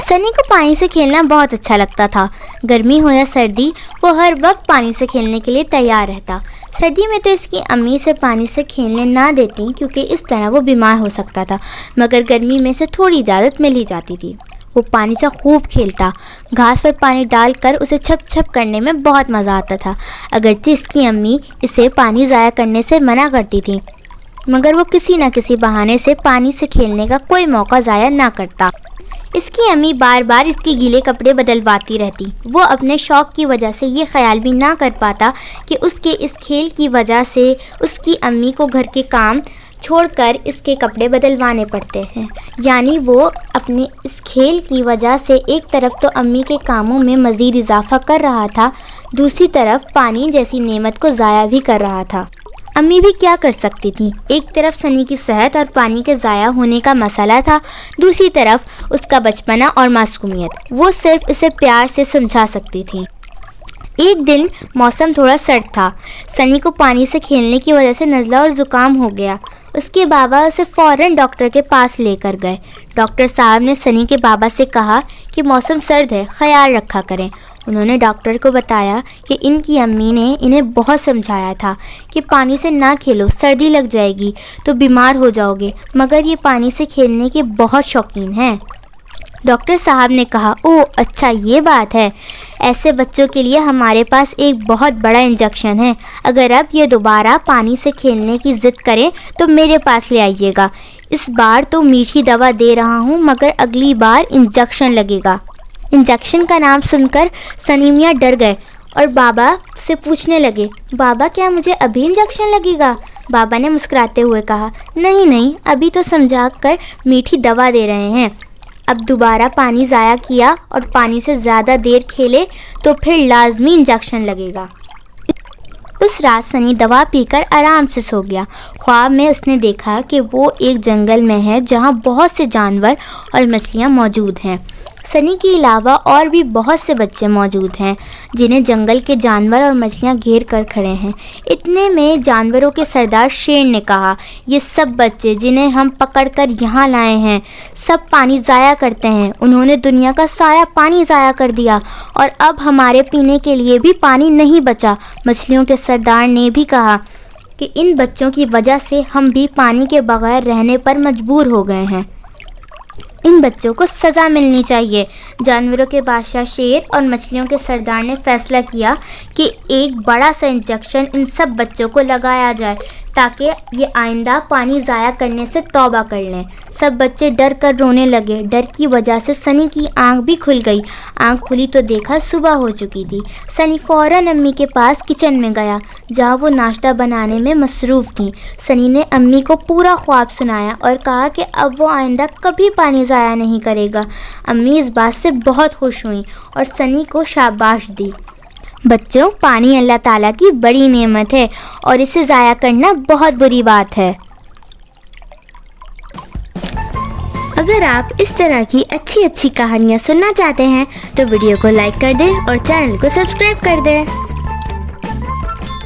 سنی کو پانی سے کھیلنا بہت اچھا لگتا تھا۔ گرمی ہو یا سردی وہ ہر وقت پانی سے کھیلنے کے لیے تیار رہتا۔ سردی میں تو اس کی امی سے پانی سے کھیلنے نہ دیتی کیونکہ اس طرح وہ بیمار ہو سکتا تھا، مگر گرمی میں سے تھوڑی اجازت مل ہی جاتی تھی۔ وہ پانی سے خوب کھیلتا، گھاس پر پانی ڈال کر اسے چھپ چھپ کرنے میں بہت مزہ آتا تھا۔ اگرچہ اس کی امی اسے پانی ضائع کرنے سے منع کرتی تھی، مگر وہ کسی نہ کسی بہانے سے پانی سے کھیلنے کا کوئی موقع ضائع نہ کرتا۔ اس کی امی بار بار اس کے گیلے کپڑے بدلواتی رہتی۔ وہ اپنے شوق کی وجہ سے یہ خیال بھی نہ کر پاتا کہ اس کے اس کھیل کی وجہ سے اس کی امی کو گھر کے کام چھوڑ کر اس کے کپڑے بدلوانے پڑتے ہیں۔ یعنی وہ اپنے اس کھیل کی وجہ سے ایک طرف تو امی کے کاموں میں مزید اضافہ کر رہا تھا، دوسری طرف پانی جیسی نعمت کو ضائع بھی کر رہا تھا۔ امی بھی کیا کر سکتی تھی؟ ایک طرف سنی کی صحت اور پانی کے ضائع ہونے کا مسئلہ تھا، دوسری طرف اس کا بچپنا اور معصومیت۔ وہ صرف اسے پیار سے سمجھا سکتی تھی۔ ایک دن موسم تھوڑا سرد تھا۔ سنی کو پانی سے کھیلنے کی وجہ سے نزلہ اور زکام ہو گیا۔ اس کے بابا اسے فوراً ڈاکٹر کے پاس لے کر گئے۔ ڈاکٹر صاحب نے سنی کے بابا سے کہا کہ موسم سرد ہے، خیال رکھا کریں۔ انہوں نے ڈاکٹر کو بتایا کہ ان کی امی نے انہیں بہت سمجھایا تھا کہ پانی سے نہ کھیلو، سردی لگ جائے گی تو بیمار ہو جاؤ گے، مگر یہ پانی سے کھیلنے کے بہت شوقین ہیں۔ ڈاکٹر صاحب نے کہا، اوہ اچھا یہ بات ہے، ایسے بچوں کے لیے ہمارے پاس ایک بہت بڑا انجیکشن ہے۔ اگر اب یہ دوبارہ پانی سے کھیلنے کی ضد کریں تو میرے پاس لے آئیے گا۔ اس بار تو میٹھی دوا دے رہا ہوں، مگر اگلی بار انجیکشن لگے گا۔ انجیکشن کا نام سن کر سنی میاں ڈر گئے اور بابا سے پوچھنے لگے، بابا کیا مجھے ابھی انجیکشن لگے گا؟ بابا نے مسکراتے ہوئے کہا، نہیں، ابھی تو سمجھا کر میٹھی دوا دے رہے ہیں۔ اب دوبارہ پانی ضائع کیا اور پانی سے زیادہ دیر کھیلے تو پھر لازمی انجیکشن لگے گا۔ اس رات سنی دوا پی کر آرام سے سو گیا۔ خواب میں اس نے دیکھا کہ وہ ایک جنگل میں ہے جہاں بہت سے جانور اور مچھلیاں موجود ہیں۔ سنی کے علاوہ اور بھی بہت سے بچے موجود ہیں جنہیں جنگل کے جانور اور مچھلیاں گھیر کر کھڑے ہیں۔ اتنے میں جانوروں کے سردار شیر نے کہا، یہ سب بچے جنہیں ہم پکڑ کر یہاں لائے ہیں سب پانی ضائع کرتے ہیں۔ انہوں نے دنیا کا سارا پانی ضائع کر دیا اور اب ہمارے پینے کے لیے بھی پانی نہیں بچا۔ مچھلیوں کے سردار نے بھی کہا کہ ان بچوں کی وجہ سے ہم بھی پانی کے بغیر رہنے پر مجبور ہو گئے ہیں، ان بچوں کو سزا ملنی چاہیے۔ جانوروں کے بادشاہ شیر اور مچھلیوں کے سردار نے فیصلہ کیا کہ ایک بڑا سا انجیکشن ان سب بچوں کو لگایا جائے تاکہ یہ آئندہ پانی ضائع کرنے سے توبہ کر لیں۔ سب بچے ڈر کر رونے لگے۔ ڈر کی وجہ سے سنی کی آنکھ بھی کھل گئی۔ آنکھ کھلی تو دیکھا صبح ہو چکی تھی۔ سنی فوراً امی کے پاس کچن میں گیا جہاں وہ ناشتہ بنانے میں مصروف تھیں۔ سنی نے امی کو پورا خواب سنایا اور کہا کہ اب وہ آئندہ کبھی پانی ضائع نہیں کرے گا۔ امی اس بات سے بہت خوش ہوئیں اور سنی کو شاباش دی۔ بچوں، پانی اللہ تعالیٰ کی بڑی نعمت ہے اور اسے ضائع کرنا بہت بری بات ہے۔ اگر آپ اس طرح کی اچھی کہانیاں سننا چاہتے ہیں تو ویڈیو کو لائک کر دیں اور چینل کو سبسکرائب کر دیں۔